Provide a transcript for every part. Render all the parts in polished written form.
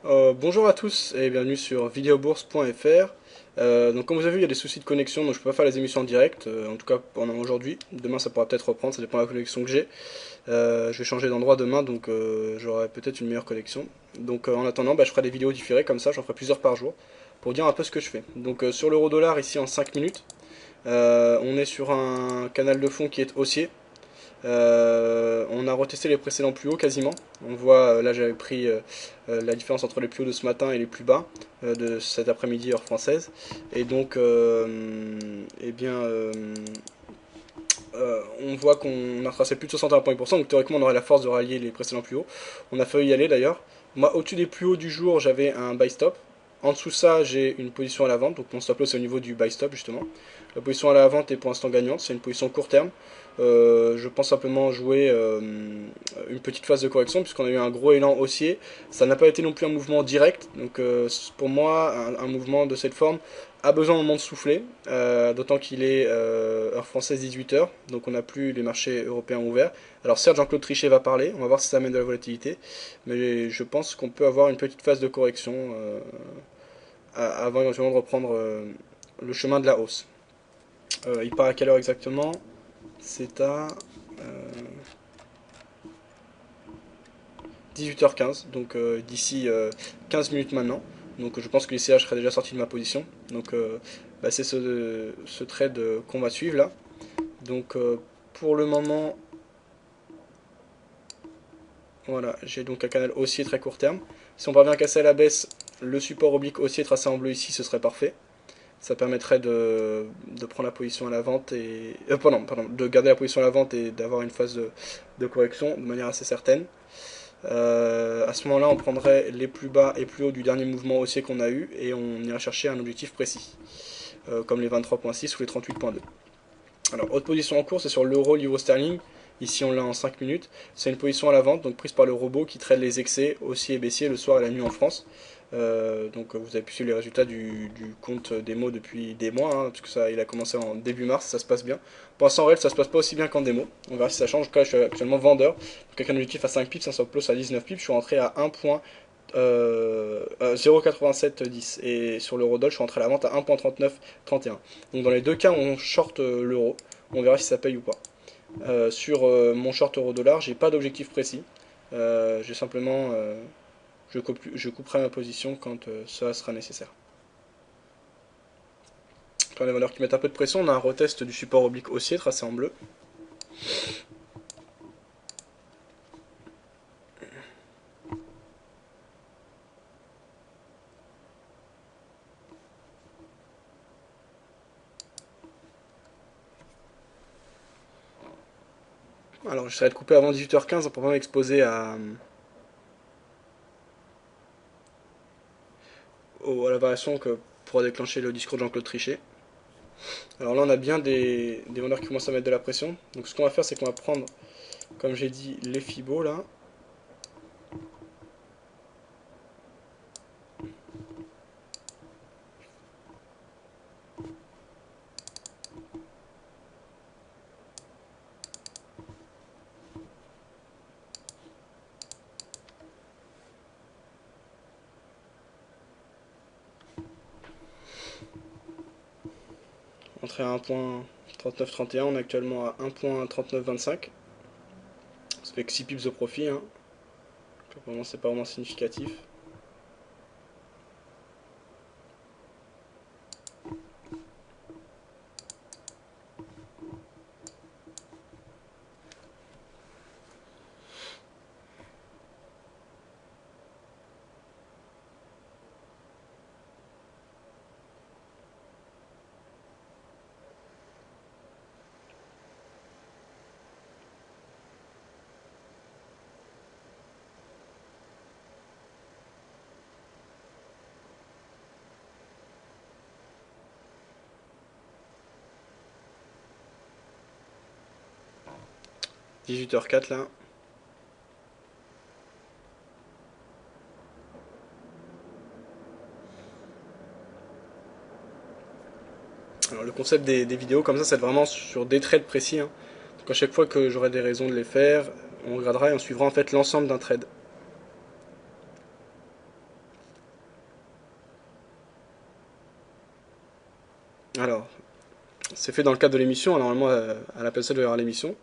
Bonjour à tous et bienvenue sur videobourse.fr. Donc comme vous avez vu, il y a des soucis de connexion, donc je peux pas faire les émissions en direct, en tout cas pendant aujourd'hui. Demain ça pourra peut-être reprendre, ça dépend de la connexion que j'ai. Je vais changer d'endroit demain, donc j'aurai peut-être une meilleure connexion. Donc en attendant, je ferai des vidéos différées comme ça, j'en ferai plusieurs par jour, pour dire un peu ce que je fais. Donc sur l'euro-dollar ici en 5 minutes, on est sur un canal de fond qui est haussier. On a retesté les précédents plus hauts quasiment. On voit, là j'avais pris la différence entre les plus hauts de ce matin et les plus bas de cet après-midi heure française. Et donc, on voit qu'on a tracé plus de 61%, donc théoriquement on aurait la force de rallier les précédents plus hauts. On a failli y aller d'ailleurs. Moi, au-dessus des plus hauts du jour, j'avais un buy stop. En dessous de ça, j'ai une position à la vente, donc mon stop loss c'est au niveau du buy stop justement. La position à la vente est pour l'instant gagnante, c'est une position court terme. Je pense simplement jouer une petite phase de correction puisqu'on a eu un gros élan haussier. Ça n'a pas été non plus un mouvement direct, donc pour moi, un mouvement de cette forme a besoin d'un moment de souffler, d'autant qu'il est heure française 18h, donc on n'a plus les marchés européens ouverts. Alors certes, Jean-Claude Trichet va parler, on va voir si ça amène de la volatilité, mais je pense qu'on peut avoir une petite phase de correction avant éventuellement de reprendre le chemin de la hausse. Il part à quelle heure exactement? C'est à 18h15, donc d'ici 15 minutes maintenant. Donc je pense que l'ICH serait déjà sorti de ma position. Donc c'est ce trade qu'on va suivre là. Donc pour le moment, voilà, j'ai donc un canal haussier très court terme. Si on parvient à casser à la baisse, le support oblique haussier tracé en bleu ici, ce serait parfait. Ça permettrait de prendre la position à la vente et. Pardon, de garder la position à la vente et d'avoir une phase de correction de manière assez certaine. À ce moment-là, on prendrait les plus bas et plus hauts du dernier mouvement haussier qu'on a eu et on irait chercher un objectif précis, comme les 23.6 ou les 38.2. Alors, autre position en cours, c'est sur l'euro, livre sterling. Ici, on l'a en 5 minutes. C'est une position à la vente, donc prise par le robot qui traite les excès haussiers et baissiers le soir et la nuit en France. Donc, vous avez pu suivre les résultats du compte démo depuis des mois, hein, puisque ça, il a commencé en début mars, ça se passe bien. Pour l'instant, en réel, ça se passe pas aussi bien qu'en démo. On verra si ça change. En tout cas, je suis actuellement vendeur. Donc, avec un objectif à 5 pips, un stop loss à 19 pips, je suis rentré à 0,8710 et sur l'eurodoll je suis rentré à la vente à 1,3931. Donc dans les deux cas on short l'euro, on verra si ça paye ou pas. Sur mon short euro dollar j'ai pas d'objectif précis. J'ai simplement je couperai ma position quand ça sera nécessaire. Quand les valeurs qui mettent un peu de pression, on a un retest du support oblique haussier tracé en bleu. Alors j'essaierai de couper avant 18h15 pour pas m'exposer à la variation que pourra déclencher le discours de Jean-Claude Trichet. Alors là, on a bien des vendeurs qui commencent à mettre de la pression. Donc ce qu'on va faire, c'est qu'on va prendre, comme j'ai dit, les Fibos là. Entrer à 1.3931, on est actuellement à 1.3925. Ça fait que 6 pips de profit. Hein. Pour le moment, c'est pas vraiment significatif. 18h04 là. Alors le concept des vidéos comme ça, c'est vraiment sur des trades précis. Hein. Donc à chaque fois que j'aurai des raisons de les faire, on regardera et on suivra en fait l'ensemble d'un trade. Alors, c'est fait dans le cadre de l'émission, normalement elle appelle ça de l'émission.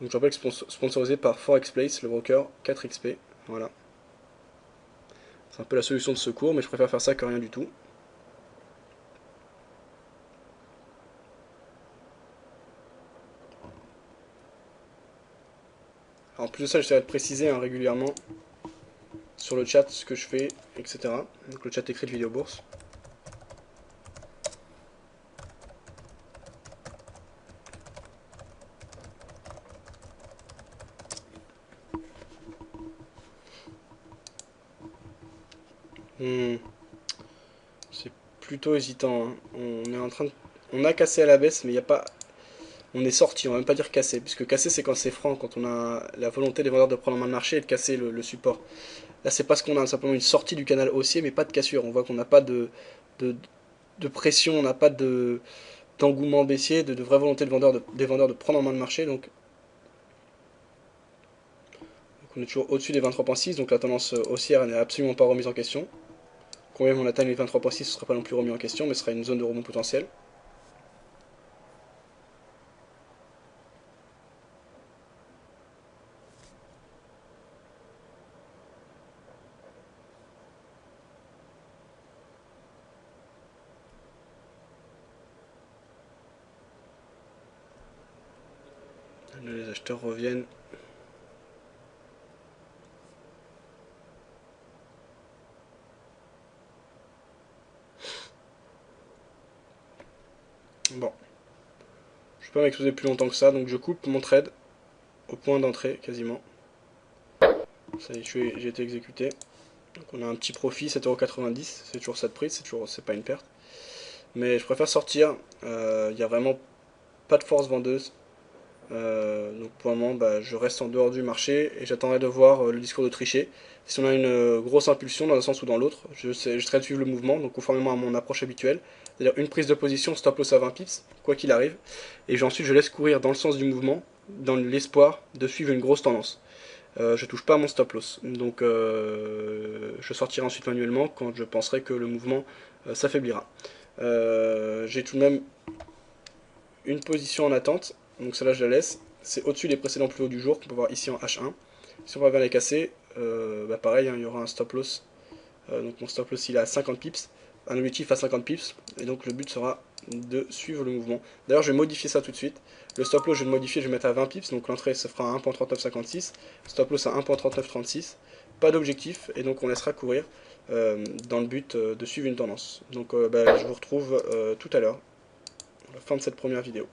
Donc je rappelle que sponsorisé par ForexPlace, le broker 4XP. Voilà. C'est un peu la solution de secours, mais je préfère faire ça que rien du tout. En plus de ça, j'essaierai de préciser régulièrement sur le chat ce que je fais, etc. Donc le chat écrit de Vidéo Bourse. C'est plutôt hésitant, hein. On a cassé à la baisse, mais il n'y a pas. On est sorti, on va même pas dire cassé, puisque cassé c'est quand c'est franc, quand on a la volonté des vendeurs de prendre en main le marché et de casser le support. Là c'est pas ce qu'on a, simplement une sortie du canal haussier, mais pas de cassure. On voit qu'on n'a pas de, de pression, on n'a pas d'engouement baissier, de vraie volonté des vendeurs de prendre en main le marché. Donc on est toujours au-dessus des 23,6, donc la tendance haussière n'est absolument pas remise en question. Quand même on atteint les 23,6, ce ne sera pas non plus remis en question, mais ce sera une zone de rebond potentiel. Les acheteurs reviennent. Bon, je ne vais pas m'exposer plus longtemps que ça, donc je coupe mon trade au point d'entrée quasiment. Ça y est, j'ai été exécuté. Donc on a un petit profit, 7,90€, c'est toujours ça de prise, c'est pas une perte. Mais je préfère sortir, il n'y a vraiment pas de force vendeuse. Donc pour le moment, je reste en dehors du marché et j'attendrai de voir le discours de Trichet. Si on a une grosse impulsion dans un sens ou dans l'autre, je serai de suivre le mouvement, donc conformément à mon approche habituelle. C'est-à-dire une prise de position, stop loss à 20 pips, quoi qu'il arrive. Et ensuite je laisse courir dans le sens du mouvement, dans l'espoir de suivre une grosse tendance. Je touche pas à mon stop loss. Donc je sortirai ensuite manuellement quand je penserai que le mouvement s'affaiblira. J'ai tout de même une position en attente, donc celle-là je la laisse. C'est au-dessus des précédents plus hauts du jour qu'on peut voir ici en H1. Si on va vers les casser, pareil, hein, il y aura un stop loss. Donc mon stop loss il est à 50 pips, un objectif à 50 pips, et donc le but sera de suivre le mouvement. D'ailleurs je vais modifier ça tout de suite. Le stop loss je vais le modifier, je vais mettre à 20 pips, donc l'entrée se fera à 1.3956, stop loss à 1.3936, pas d'objectif, et donc on laissera courir dans le but de suivre une tendance. Donc je vous retrouve tout à l'heure, à la fin de cette première vidéo.